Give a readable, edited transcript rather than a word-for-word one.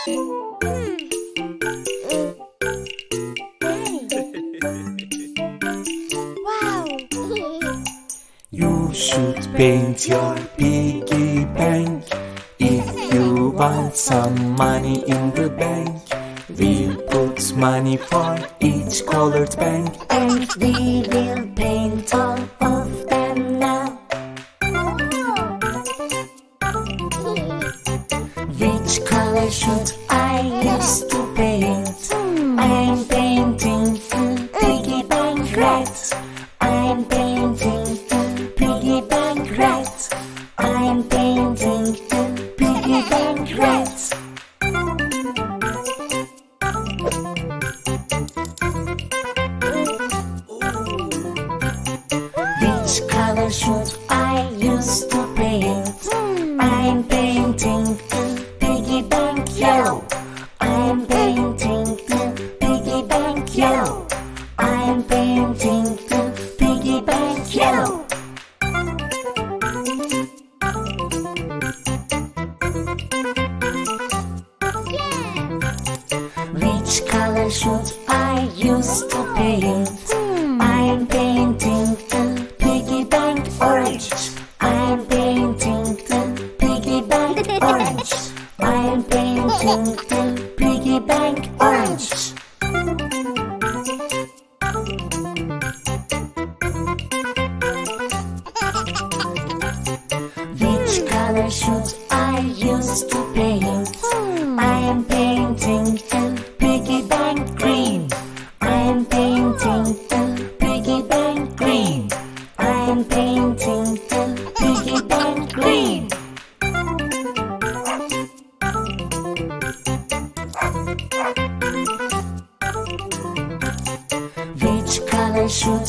Wow! You should paint your piggy bank. If you want some money in the bank, we'll put money for each colored bank. And we will paint all of them now. Which color should I use to paint? I'm painting the piggy bank red. I'm painting the piggy bank red. I'm painting the piggy bank red. Which color should I use to paint? I'm painting the piggy bank yellow. I'm painting the piggy bank yellow. I'm painting the piggy bank yellow. Which color should I use to paint? I'm painting the piggy bank orange. I'm painting the piggy bank orange. I'm painting the piggy bank orange. Which color should I use to paint? I am painting the piggy bank green. I am painting the piggy bank green. I am painting the piggy bank green. Which color should